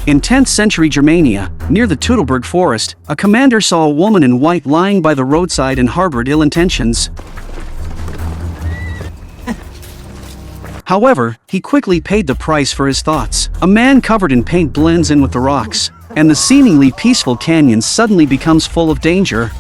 In 10th century Germania, near the Teutoburg forest, a commander saw a woman in white lying by the roadside and harbored ill intentions. However, he quickly paid the price for his thoughts. A man covered in paint blends in with the rocks, and the seemingly peaceful canyon suddenly becomes full of danger.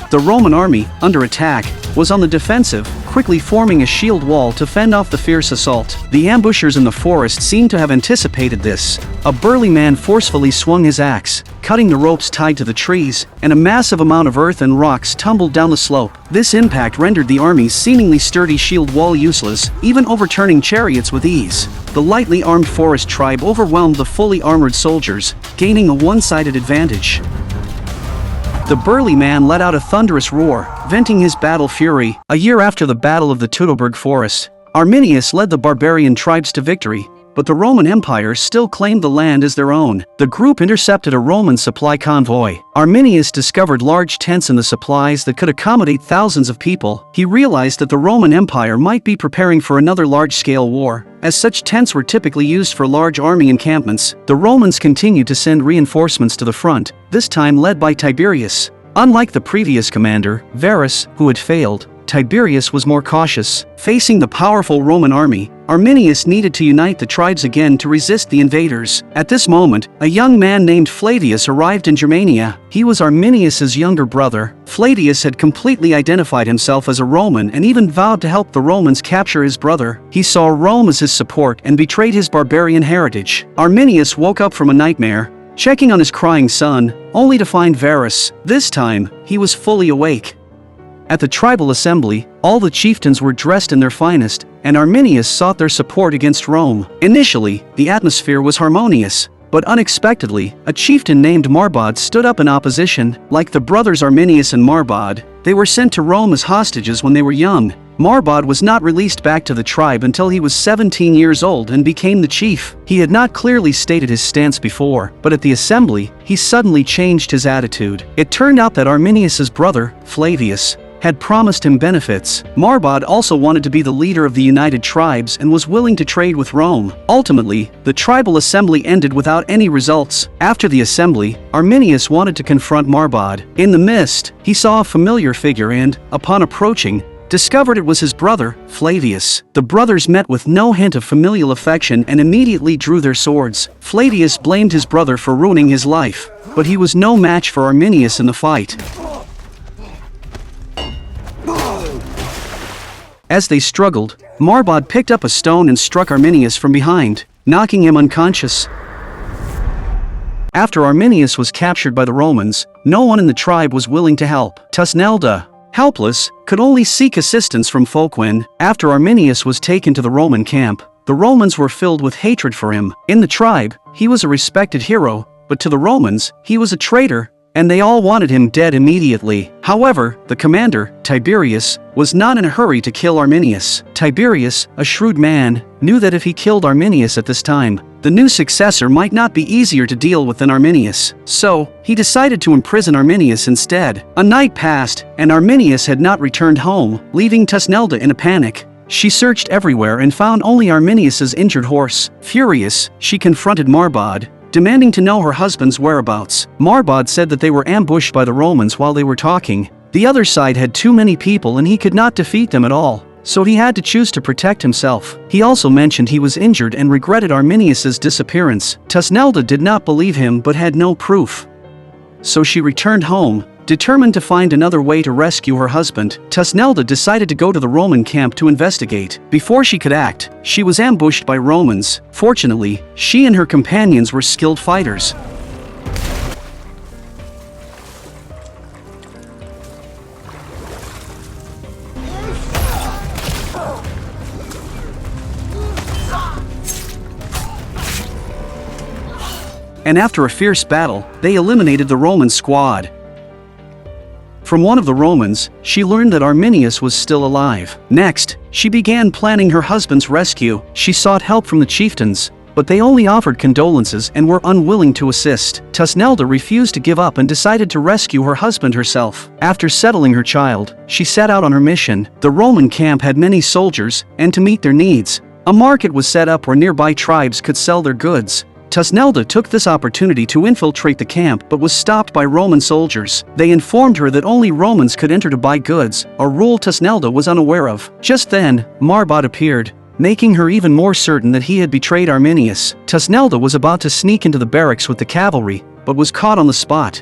The Roman army, under attack, was on the defensive, quickly forming a shield wall to fend off the fierce assault. The ambushers in the forest seemed to have anticipated this. A burly man forcefully swung his axe, cutting the ropes tied to the trees, and a massive amount of earth and rocks tumbled down the slope. This impact rendered the army's seemingly sturdy shield wall useless, even overturning chariots with ease. The lightly armed forest tribe overwhelmed the fully armored soldiers, gaining a one-sided advantage. The burly man let out a thunderous roar, venting his battle fury. A year after the Battle of the Teutoburg Forest, Arminius led the barbarian tribes to victory, but the Roman Empire still claimed the land as their own. The group intercepted a Roman supply convoy. Arminius discovered large tents in the supplies that could accommodate thousands of people. He realized that the Roman Empire might be preparing for another large-scale war, as such tents were typically used for large army encampments. The Romans continued to send reinforcements to the front, this time led by Tiberius. Unlike the previous commander, Varus, who had failed, Tiberius was more cautious. Facing the powerful Roman army, Arminius needed to unite the tribes again to resist the invaders. At this moment, a young man named Flavus arrived in Germania. He was Arminius's younger brother. Flavus had completely identified himself as a Roman and even vowed to help the Romans capture his brother. He saw Rome as his support and betrayed his barbarian heritage. Arminius woke up from a nightmare, checking on his crying son, only to find Varus. This time, he was fully awake. At the tribal assembly, all the chieftains were dressed in their finest, and Arminius sought their support against Rome. Initially, the atmosphere was harmonious, but unexpectedly, a chieftain named Marbod stood up in opposition. Like the brothers Arminius and Marbod, they were sent to Rome as hostages when they were young. Marbod was not released back to the tribe until he was 17 years old and became the chief. He had not clearly stated his stance before, but at the assembly, he suddenly changed his attitude. It turned out that Arminius's brother, Flavus, had promised him benefits. Marbod also wanted to be the leader of the united tribes and was willing to trade with Rome. Ultimately, the tribal assembly ended without any results. After the assembly, Arminius wanted to confront Marbod. In the mist, he saw a familiar figure and, upon approaching, discovered it was his brother, Flavus. The brothers met with no hint of familial affection and immediately drew their swords. Flavus blamed his brother for ruining his life, but he was no match for Arminius in the fight. As they struggled, Marbod picked up a stone and struck Arminius from behind, knocking him unconscious. After Arminius was captured by the Romans, no one in the tribe was willing to help. Thusnelda, helpless, could only seek assistance from Folquin. After Arminius was taken to the Roman camp, the Romans were filled with hatred for him. In the tribe, he was a respected hero, but to the Romans, he was a traitor, and they all wanted him dead immediately. However, the commander, Tiberius, was not in a hurry to kill Arminius. Tiberius, a shrewd man, knew that if he killed Arminius at this time, the new successor might not be easier to deal with than Arminius. So, he decided to imprison Arminius instead. A night passed, and Arminius had not returned home, leaving Thusnelda in a panic. She searched everywhere and found only Arminius's injured horse. Furious, she confronted Marbod, demanding to know her husband's whereabouts. Marbod said that they were ambushed by the Romans while they were talking. The other side had too many people and he could not defeat them at all, so he had to choose to protect himself. He also mentioned he was injured and regretted Arminius's disappearance. Thusnelda did not believe him but had no proof. So she returned home, determined to find another way to rescue her husband. Thusnelda decided to go to the Roman camp to investigate. Before she could act, she was ambushed by Romans. Fortunately, she and her companions were skilled fighters. And after a fierce battle, they eliminated the Roman squad. From one of the Romans, she learned that Arminius was still alive. Next, she began planning her husband's rescue. She sought help from the chieftains, but they only offered condolences and were unwilling to assist. Thusnelda refused to give up and decided to rescue her husband herself. After settling her child, she set out on her mission. The Roman camp had many soldiers, and to meet their needs, A market was set up where nearby tribes could sell their goods. Thusnelda took this opportunity to infiltrate the camp but was stopped by Roman soldiers. They informed her that only Romans could enter to buy goods, a rule Thusnelda was unaware of. Just then, Marbod appeared, making her even more certain that he had betrayed Arminius. Thusnelda was about to sneak into the barracks with the cavalry, but was caught on the spot.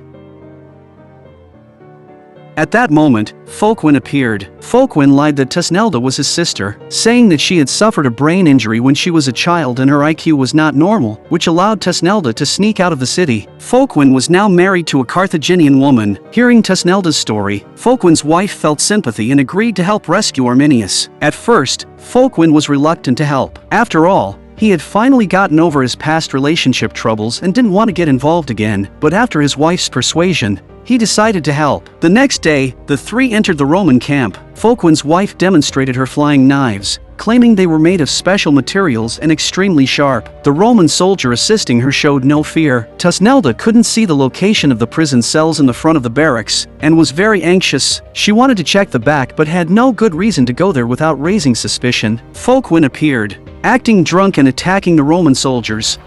At that moment, Folkwin appeared. Folkwin lied that Thusnelda was his sister, saying that she had suffered a brain injury when she was a child and her IQ was not normal, which allowed Thusnelda to sneak out of the city. Folkwin was now married to a Carthaginian woman. Hearing Thusnelda's story, Folkwin's wife felt sympathy and agreed to help rescue Arminius. At first, Folkwin was reluctant to help. After all, he had finally gotten over his past relationship troubles and didn't want to get involved again, but after his wife's persuasion, he decided to help. The next day, the three entered the Roman camp. Folkwin's wife demonstrated her flying knives, claiming they were made of special materials and extremely sharp. The Roman soldier assisting her showed no fear. Thusnelda couldn't see the location of the prison cells in the front of the barracks, and was very anxious. She wanted to check the back but had no good reason to go there without raising suspicion. Folkwin appeared, acting drunk and attacking the Roman soldiers.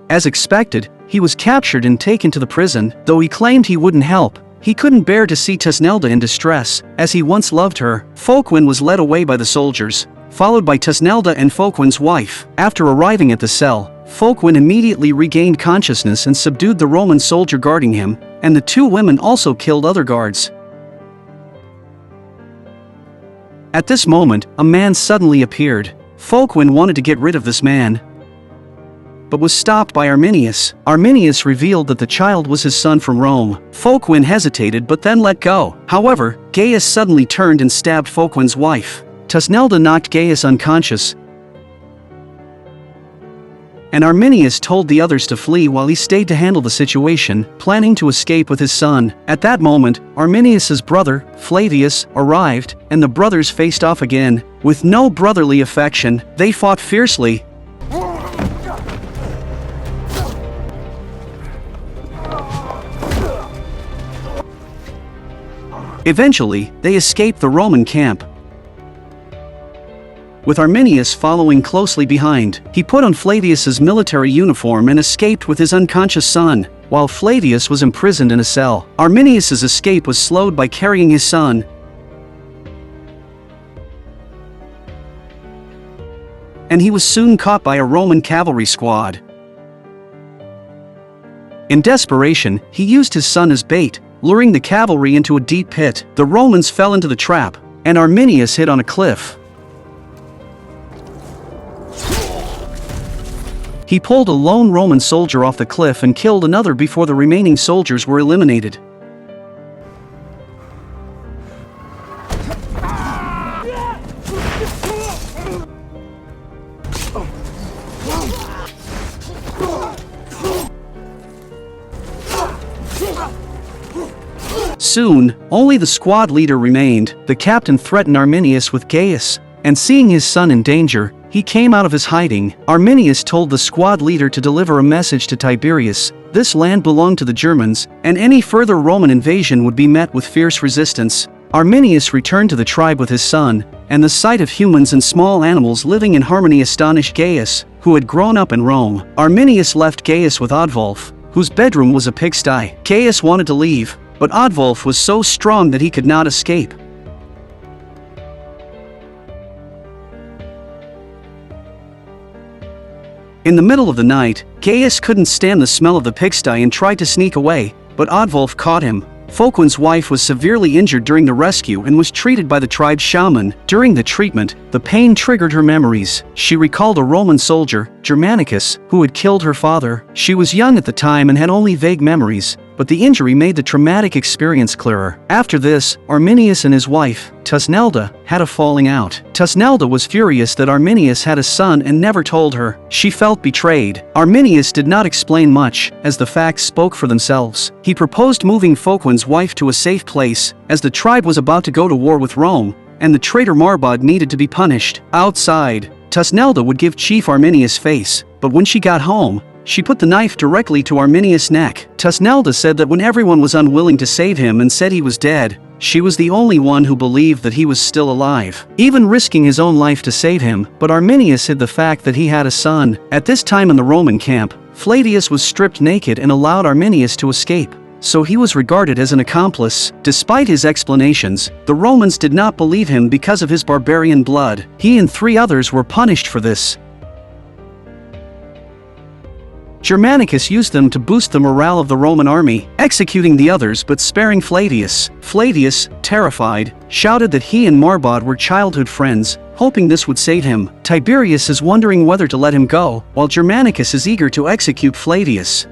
As expected, he was captured and taken to the prison. Though he claimed he wouldn't help, he couldn't bear to see Thusnelda in distress, as he once loved her. Folkwin was led away by the soldiers, followed by Thusnelda and Folkwin's wife. After arriving at the cell, Folkwin immediately regained consciousness and subdued the Roman soldier guarding him, and the two women also killed other guards. At this moment, a man suddenly appeared. Folkwin wanted to get rid of this man, but was stopped by Arminius. Arminius revealed that the child was his son from Rome. Folkwin hesitated but then let go. However, Gaius suddenly turned and stabbed Folkwin's wife. Thusnelda knocked Gaius unconscious, and Arminius told the others to flee while he stayed to handle the situation, planning to escape with his son. At that moment, Arminius's brother, Flavus, arrived, and the brothers faced off again. With no brotherly affection, they fought fiercely. Eventually, they escaped the Roman camp, with Arminius following closely behind. He put on Flavius's military uniform and escaped with his unconscious son, while Flavius was imprisoned in a cell. Arminius's escape was slowed by carrying his son, and he was soon caught by a Roman cavalry squad. In desperation, he used his son as bait, luring the cavalry into a deep pit. The Romans fell into the trap, and Arminius hid on a cliff. He pulled a lone Roman soldier off the cliff and killed another before the remaining soldiers were eliminated. Soon, only the squad leader remained. The captain threatened Arminius with Gaius, and seeing his son in danger, he came out of his hiding. Arminius told the squad leader to deliver a message to Tiberius. This land belonged to the Germans, and any further Roman invasion would be met with fierce resistance. Arminius returned to the tribe with his son, and the sight of humans and small animals living in harmony astonished Gaius, who had grown up in Rome. Arminius left Gaius with Oddvolf, whose bedroom was a pigsty. Gaius wanted to leave, but Oddvolf was so strong that he could not escape. In the middle of the night, Gaius couldn't stand the smell of the pigsty and tried to sneak away, but Oddvolf caught him. Folkwin's wife was severely injured during the rescue and was treated by the tribe's shaman. During the treatment, the pain triggered her memories. She recalled a Roman soldier, Germanicus, who had killed her father. She was young at the time and had only vague memories, but the injury made the traumatic experience clearer. After this, Arminius and his wife, Thusnelda, had a falling out. Thusnelda was furious that Arminius had a son and never told her. She felt betrayed. Arminius did not explain much, as the facts spoke for themselves. He proposed moving Folkwin's wife to a safe place, as the tribe was about to go to war with Rome, and the traitor Marbod needed to be punished. Outside, Thusnelda would give Chief Arminius face, but when she got home, she put the knife directly to Arminius' neck. Thusnelda said that when everyone was unwilling to save him and said he was dead, She was the only one who believed that he was still alive, even risking his own life to save him. But Arminius hid the fact that he had a son. At this time in the Roman camp, Flavus was stripped naked and allowed Arminius to escape. So he was regarded as an accomplice. Despite his explanations, the Romans did not believe him because of his barbarian blood. He and 3 others were punished for this. Germanicus used them to boost the morale of the Roman army, executing the others but sparing Flavus. Flavus, terrified, shouted that he and Marbod were childhood friends, hoping this would save him. Tiberius is wondering whether to let him go, while Germanicus is eager to execute Flavus.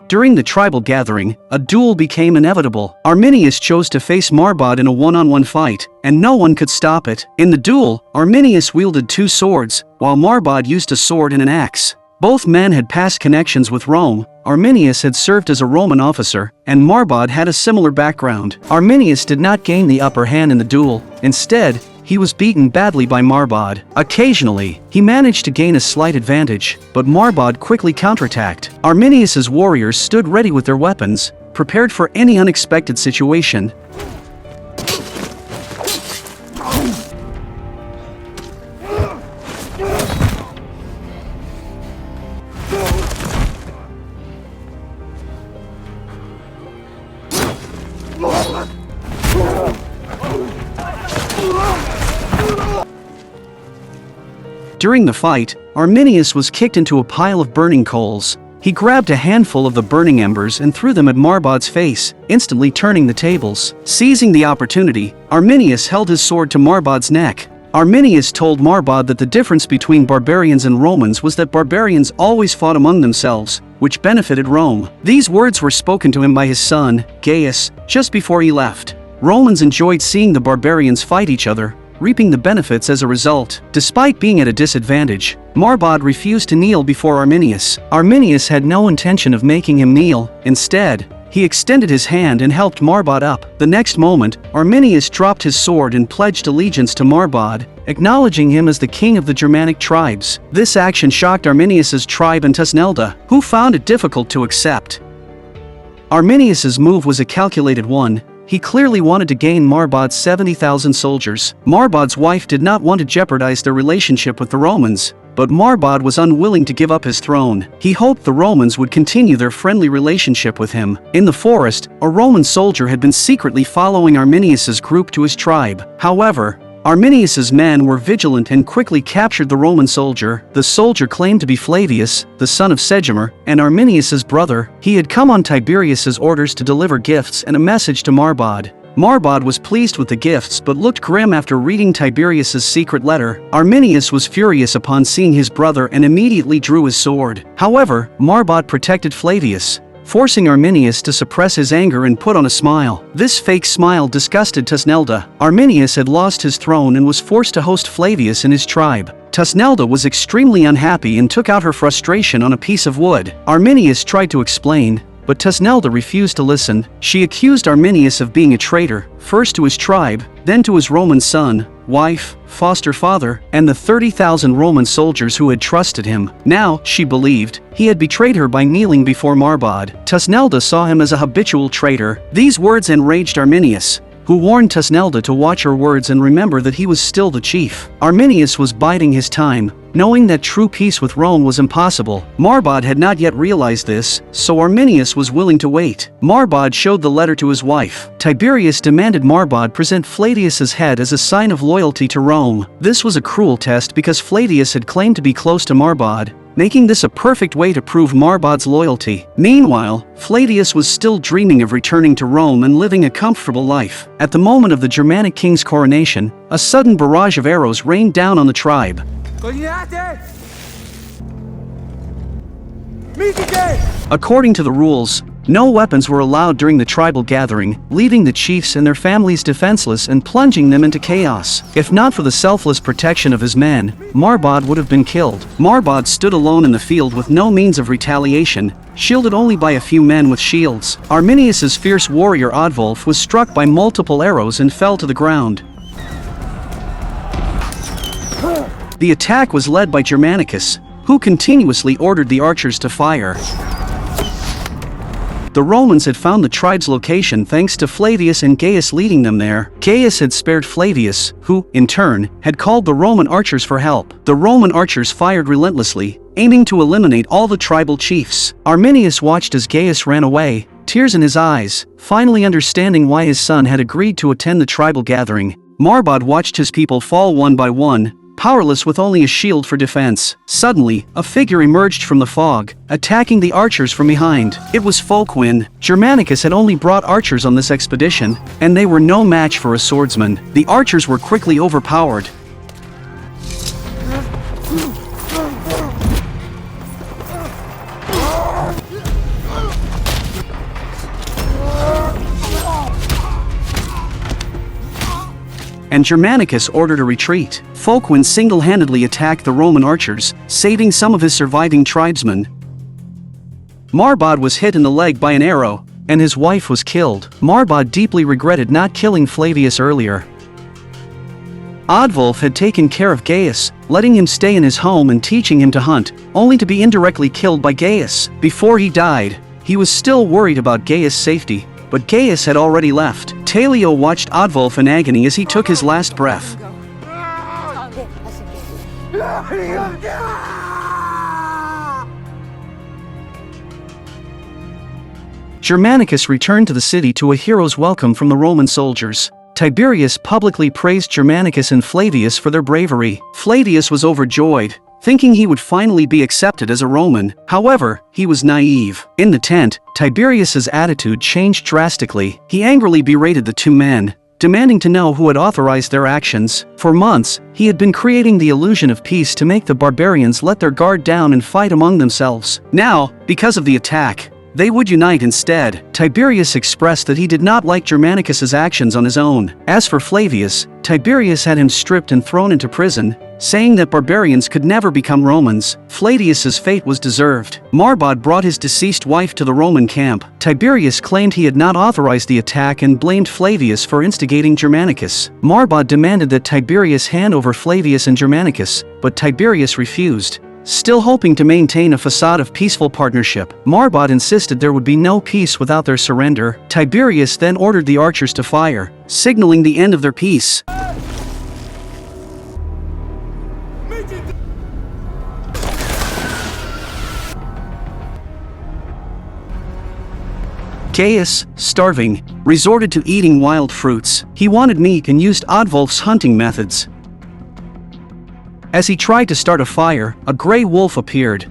During the tribal gathering, a duel became inevitable. Arminius chose to face Marbod in a one-on-one fight, and no one could stop it. In the duel, Arminius wielded 2 swords, while Marbod used a sword and an axe. Both men had past connections with Rome. Arminius had served as a Roman officer, and Marbod had a similar background. Arminius did not gain the upper hand in the duel. Instead, he was beaten badly by Marbod. Occasionally, he managed to gain a slight advantage, but Marbod quickly counterattacked. Arminius's warriors stood ready with their weapons, prepared for any unexpected situation. During the fight, Arminius was kicked into a pile of burning coals. He grabbed a handful of the burning embers and threw them at Marbod's face, instantly turning the tables. Seizing the opportunity, Arminius held his sword to Marbod's neck. Arminius told Marbod that the difference between barbarians and Romans was that barbarians always fought among themselves, which benefited Rome. These words were spoken to him by his son, Gaius, just before he left. Romans enjoyed seeing the barbarians fight each other, reaping the benefits as a result. Despite being at a disadvantage, Marbod refused to kneel before Arminius. Arminius had no intention of making him kneel. Instead, he extended his hand and helped Marbod up. The next moment, Arminius dropped his sword and pledged allegiance to Marbod, acknowledging him as the king of the Germanic tribes. This action shocked Arminius's tribe and Thusnelda, who found it difficult to accept. Arminius's move was a calculated one. He clearly wanted to gain Marbod's 70,000 soldiers. Marbod's wife did not want to jeopardize their relationship with the Romans, but Marbod was unwilling to give up his throne. He hoped the Romans would continue their friendly relationship with him. In the forest, a Roman soldier had been secretly following Arminius's group to his tribe. However, Arminius's men were vigilant and quickly captured the Roman soldier. The soldier claimed to be Flavus, the son of Segestes, and Arminius's brother. He had come on Tiberius's orders to deliver gifts and a message to Marbod. Marbod was pleased with the gifts but looked grim after reading Tiberius's secret letter. Arminius was furious upon seeing his brother and immediately drew his sword. However, Marbod protected Flavus, forcing Arminius to suppress his anger and put on a smile. This fake smile disgusted Thusnelda. Arminius had lost his throne and was forced to host Flavus in his tribe. Thusnelda was extremely unhappy and took out her frustration on a piece of wood. Arminius tried to explain, but Thusnelda refused to listen. She accused Arminius of being a traitor, first to his tribe, then to his Roman son, wife, foster father, and the 30,000 Roman soldiers who had trusted him. Now, she believed, he had betrayed her by kneeling before Marbod. Thusnelda saw him as a habitual traitor. These words enraged Arminius, who warned Thusnelda to watch her words and remember that he was still the chief. Arminius was biding his time, knowing that true peace with Rome was impossible. Marbod had not yet realized this, so Arminius was willing to wait. Marbod showed the letter to his wife. Tiberius demanded Marbod present Flavius's head as a sign of loyalty to Rome. This was a cruel test because Flavius had claimed to be close to Marbod, making this a perfect way to prove Marbod's loyalty. Meanwhile, Flavius was still dreaming of returning to Rome and living a comfortable life. At the moment of the Germanic king's coronation, a sudden barrage of arrows rained down on the tribe. According to the rules, no weapons were allowed during the tribal gathering, leaving the chiefs and their families defenseless and plunging them into chaos. If not for the selfless protection of his men, Marbod would have been killed. Marbod stood alone in the field with no means of retaliation, shielded only by a few men with shields. Arminius's fierce warrior Oddvolf was struck by multiple arrows and fell to the ground. The attack was led by Germanicus, who continuously ordered the archers to fire. The Romans had found the tribe's location thanks to Flavius and Gaius leading them there. Gaius had spared Flavius, who, in turn, had called the Roman archers for help. The Roman archers fired relentlessly, aiming to eliminate all the tribal chiefs. Arminius watched as Gaius ran away, tears in his eyes, finally understanding why his son had agreed to attend the tribal gathering. Marbod watched his people fall one by one, powerless with only a shield for defense. Suddenly, a figure emerged from the fog, attacking the archers from behind. It was Folquin. Germanicus had only brought archers on this expedition, and they were no match for a swordsman. The archers were quickly overpowered. And Germanicus ordered a retreat. Folkwin single-handedly attacked the Roman archers, saving some of his surviving tribesmen. Marbod was hit in the leg by an arrow, and his wife was killed. Marbod deeply regretted not killing Flavius earlier. Oddwulf had taken care of Gaius, letting him stay in his home and teaching him to hunt, only to be indirectly killed by Gaius. Before he died, he was still worried about Gaius' safety, but Gaius had already left. Talio watched Oddwulf in agony as he took his last breath. Germanicus returned to the city to a hero's welcome from the Roman soldiers. Tiberius publicly praised Germanicus and Flavius for their bravery. Flavius was overjoyed, thinking he would finally be accepted as a Roman. However, he was naive. In the tent, Tiberius's attitude changed drastically. He angrily berated the two men, demanding to know who had authorized their actions. For months, he had been creating the illusion of peace to make the barbarians let their guard down and fight among themselves. Now, because of the attack, they would unite instead. Tiberius expressed that he did not like Germanicus's actions on his own. As for Flavius, Tiberius had him stripped and thrown into prison, saying that barbarians could never become Romans. Flavius's fate was deserved. Marbod brought his deceased wife to the Roman camp. Tiberius claimed he had not authorized the attack and blamed Flavius for instigating Germanicus. Marbod demanded that Tiberius hand over Flavius and Germanicus, but Tiberius refused. Still hoping to maintain a facade of peaceful partnership, Marbod insisted there would be no peace without their surrender. Tiberius then ordered the archers to fire, signaling the end of their peace. Gaius, starving, resorted to eating wild fruits. He wanted meat and used Oddwulf's hunting methods. As he tried to start a fire, a gray wolf appeared.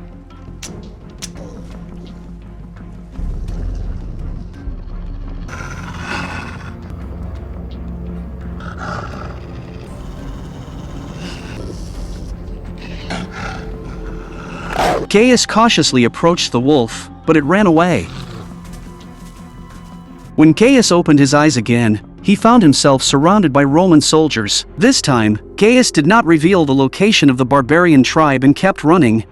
Gaius cautiously approached the wolf, but it ran away. When Gaius opened his eyes again, he found himself surrounded by Roman soldiers. This time, Gaius did not reveal the location of the barbarian tribe and kept running.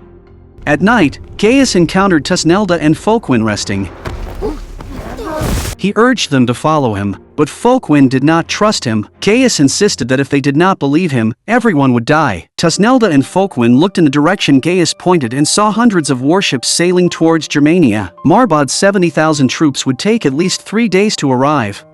At night, Gaius encountered Thusnelda and Folkwin resting. He urged them to follow him, but Folkwin did not trust him. Gaius insisted that if they did not believe him, everyone would die. Thusnelda and Folkwin looked in the direction Gaius pointed and saw hundreds of warships sailing towards Germania. Marbod's 70,000 troops would take at least 3 days to arrive,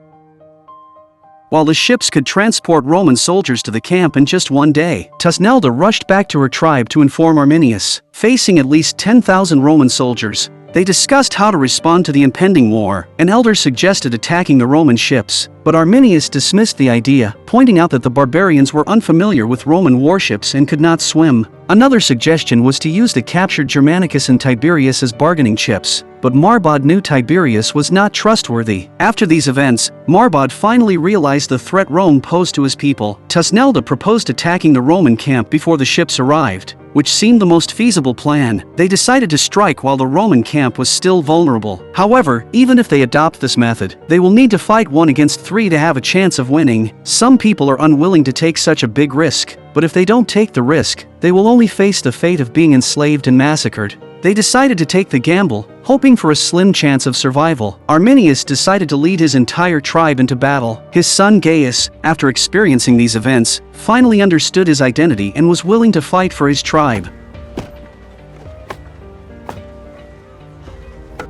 while the ships could transport Roman soldiers to the camp in just 1 day. Thusnelda rushed back to her tribe to inform Arminius. Facing at least 10,000 Roman soldiers, they discussed how to respond to the impending war. An elder suggested attacking the Roman ships, but Arminius dismissed the idea, pointing out that the barbarians were unfamiliar with Roman warships and could not swim. Another suggestion was to use the captured Germanicus and Tiberius as bargaining chips, but Marbod knew Tiberius was not trustworthy. After these events, Marbod finally realized the threat Rome posed to his people. Thusnelda proposed attacking the Roman camp before the ships arrived, which seemed the most feasible plan. They decided to strike while the Roman camp was still vulnerable. However, even if they adopt this method, they will need to fight 1 against 3 to have a chance of winning. Some people are unwilling to take such a big risk, but if they don't take the risk, they will only face the fate of being enslaved and massacred. They decided to take the gamble, hoping for a slim chance of survival. Arminius decided to lead his entire tribe into battle. His son Gaius, after experiencing these events, finally understood his identity and was willing to fight for his tribe.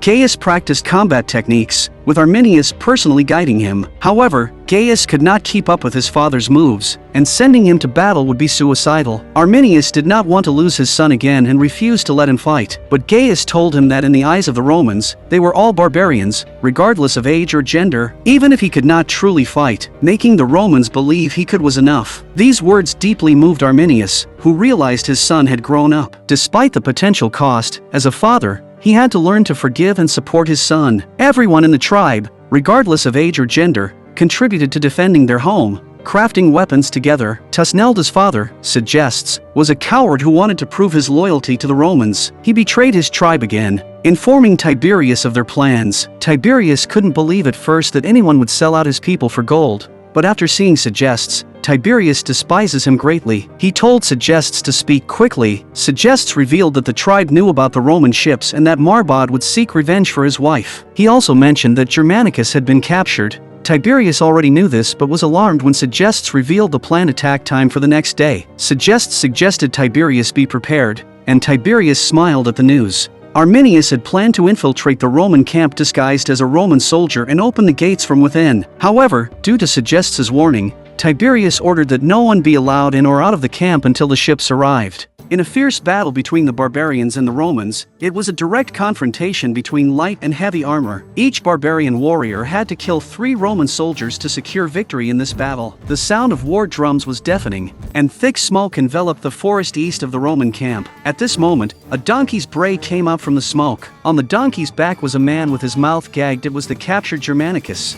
Gaius practiced combat techniques, with Arminius personally guiding him. However, Gaius could not keep up with his father's moves, and sending him to battle would be suicidal. Arminius did not want to lose his son again and refused to let him fight, but Gaius told him that in the eyes of the Romans, they were all barbarians, regardless of age or gender, even if he could not truly fight, making the Romans believe he could was enough. These words deeply moved Arminius, who realized his son had grown up. Despite the potential cost, as a father, he had to learn to forgive and support his son. Everyone in the tribe, regardless of age or gender, contributed to defending their home, crafting weapons together. Thusnelda's father, Segestes, was a coward who wanted to prove his loyalty to the Romans. He betrayed his tribe again, informing Tiberius of their plans. Tiberius couldn't believe at first that anyone would sell out his people for gold, but after seeing Segestes, Tiberius despises him greatly. He told Segestes to speak quickly. Segestes revealed that the tribe knew about the Roman ships and that Marbod would seek revenge for his wife. He also mentioned that Germanicus had been captured. Tiberius already knew this but was alarmed when Segestes revealed the planned attack time for the next day. Segestes suggested Tiberius be prepared, and Tiberius smiled at the news. Arminius had planned to infiltrate the Roman camp disguised as a Roman soldier and open the gates from within. However, due to Segestes' warning, Tiberius ordered that no one be allowed in or out of the camp until the ships arrived. In a fierce battle between the barbarians and the Romans, it was a direct confrontation between light and heavy armor. Each barbarian warrior had to kill 3 Roman soldiers to secure victory in this battle. The sound of war drums was deafening, and thick smoke enveloped the forest east of the Roman camp. At this moment, a donkey's bray came up from the smoke. On the donkey's back was a man with his mouth gagged. It was the captured Germanicus.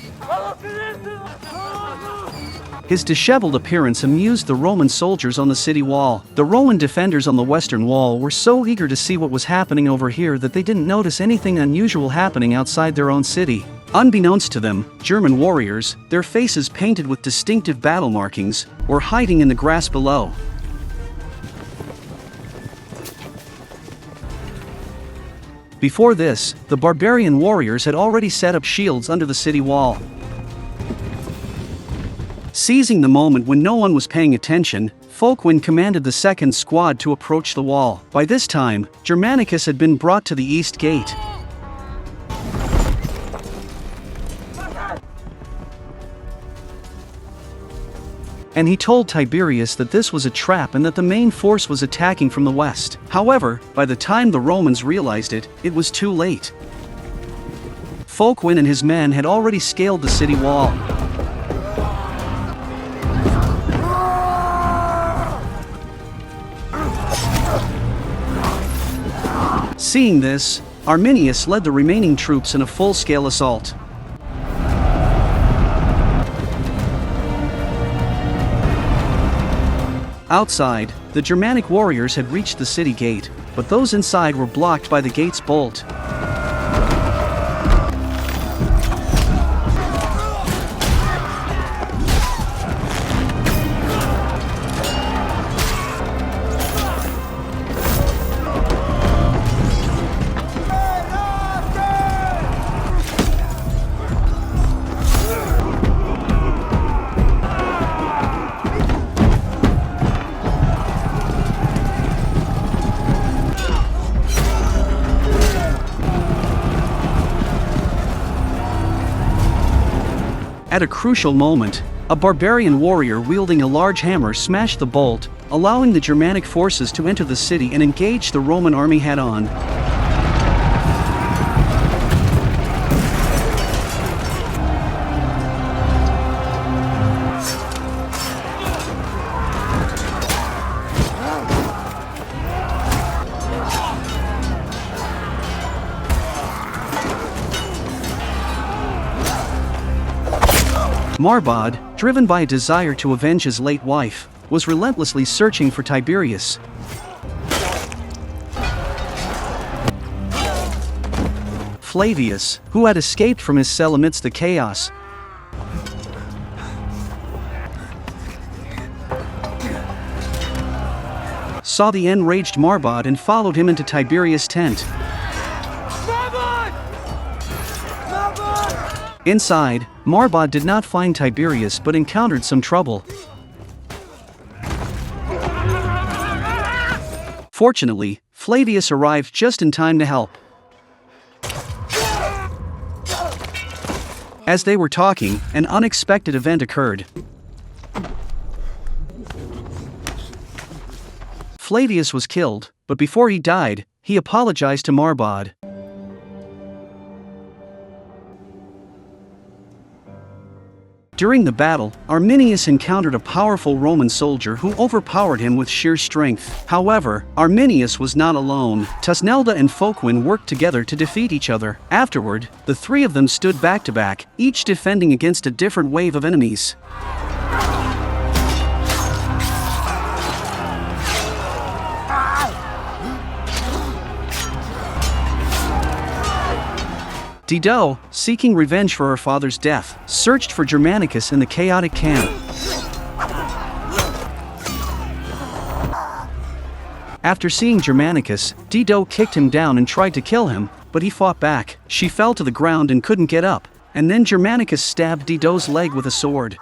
His disheveled appearance amused the Roman soldiers on the city wall. The Roman defenders on the western wall were so eager to see what was happening over here that they didn't notice anything unusual happening outside their own city. Unbeknownst to them, German warriors, their faces painted with distinctive battle markings, were hiding in the grass below. Before this, the barbarian warriors had already set up shields under the city wall. Seizing the moment when no one was paying attention, Folkwin commanded the second squad to approach the wall. By this time, Germanicus had been brought to the east gate. And he told Tiberius that this was a trap and that the main force was attacking from the west. However, by the time the Romans realized it, it was too late. Folkwin and his men had already scaled the city wall. Seeing this, Arminius led the remaining troops in a full-scale assault. Outside, the Germanic warriors had reached the city gate, but those inside were blocked by the gate's bolt. At a crucial moment, a barbarian warrior wielding a large hammer smashed the bolt, allowing the Germanic forces to enter the city and engage the Roman army head-on. Marbod, driven by a desire to avenge his late wife, was relentlessly searching for Tiberius. Flavus, who had escaped from his cell amidst the chaos, saw the enraged Marbod and followed him into Tiberius' tent. Inside, Marbod did not find Tiberius but encountered some trouble. Fortunately, Flavus arrived just in time to help. As they were talking, an unexpected event occurred. Flavius was killed, but before he died, he apologized to Marbod. During the battle, Arminius encountered a powerful Roman soldier who overpowered him with sheer strength. However, Arminius was not alone. Thusnelda and Folkwin worked together to defeat each other. Afterward, the three of them stood back to back, each defending against a different wave of enemies. Dido, seeking revenge for her father's death, searched for Germanicus in the chaotic camp. After seeing Germanicus, Dido kicked him down and tried to kill him, but he fought back. She fell to the ground and couldn't get up, and then Germanicus stabbed Dido's leg with a sword.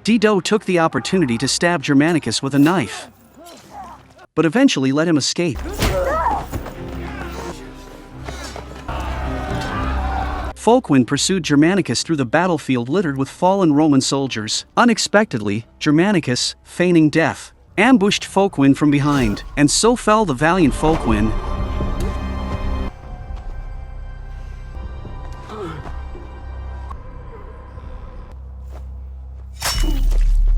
Dido took the opportunity to stab Germanicus with a knife, but eventually let him escape. Folquin pursued Germanicus through the battlefield littered with fallen Roman soldiers. Unexpectedly, Germanicus, feigning death, ambushed Folquin from behind, and so fell the valiant Folquin.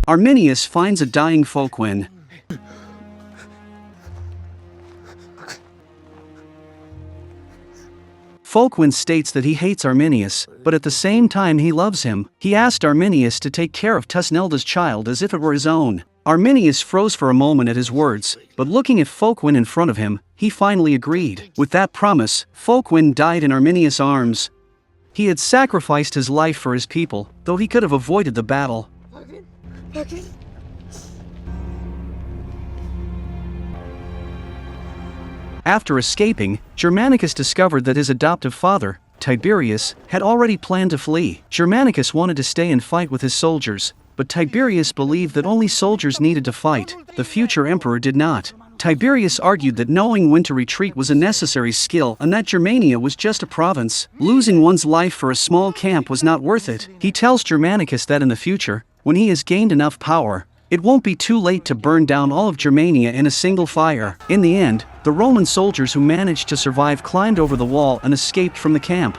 Arminius finds a dying Folquin. Folkwin states that he hates Arminius, but at the same time he loves him. He asked Arminius to take care of Thusnelda's child as if it were his own. Arminius froze for a moment at his words, but looking at Folkwin in front of him, he finally agreed. With that promise, Folkwin died in Arminius' arms. He had sacrificed his life for his people, though he could have avoided the battle. After escaping, Germanicus discovered that his adoptive father, Tiberius, had already planned to flee. Germanicus wanted to stay and fight with his soldiers, but Tiberius believed that only soldiers needed to fight. The future emperor did not. Tiberius argued that knowing when to retreat was a necessary skill and that Germania was just a province. Losing one's life for a small camp was not worth it. He tells Germanicus that in the future, when he has gained enough power, it won't be too late to burn down all of Germania in a single fire. In the end, the Roman soldiers who managed to survive climbed over the wall and escaped from the camp.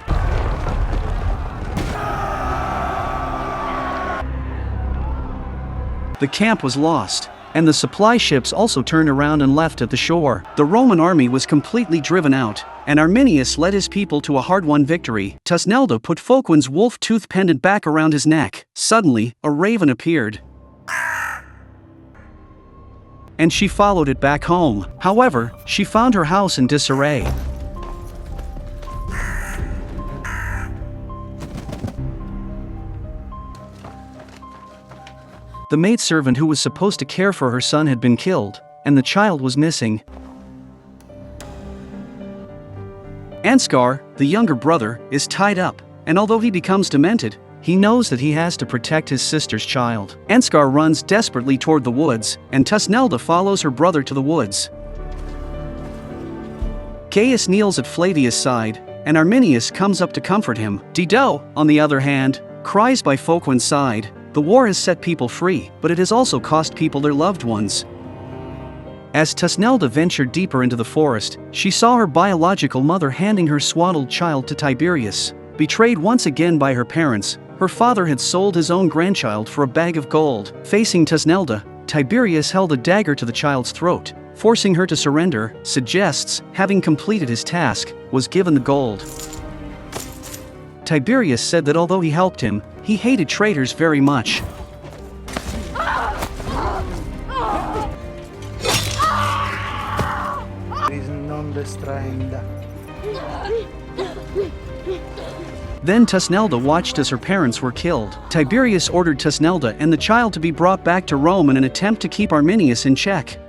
The camp was lost, and the supply ships also turned around and left at the shore. The Roman army was completely driven out, and Arminius led his people to a hard-won victory. Thusnelda put Folkwin's wolf tooth pendant back around his neck. Suddenly, a raven appeared, and she followed it back home. However, she found her house in disarray. The maidservant who was supposed to care for her son had been killed, and the child was missing. Ansgar, the younger brother, is tied up, and although he becomes demented, he knows that he has to protect his sister's child. Ansgar runs desperately toward the woods, and Thusnelda follows her brother to the woods. Gaius kneels at Flavius' side, and Arminius comes up to comfort him. Dido, on the other hand, cries by Folkwin's side. The war has set people free, but it has also cost people their loved ones. As Thusnelda ventured deeper into the forest, she saw her biological mother handing her swaddled child to Tiberius. Betrayed once again by her parents, her father had sold his own grandchild for a bag of gold. Facing Thusnelda, Tiberius held a dagger to the child's throat, forcing her to surrender. Segestes, having completed his task, was given the gold. Tiberius said that although he helped him, he hated traitors very much. Then Thusnelda watched as her parents were killed. Tiberius ordered Thusnelda and the child to be brought back to Rome in an attempt to keep Arminius in check.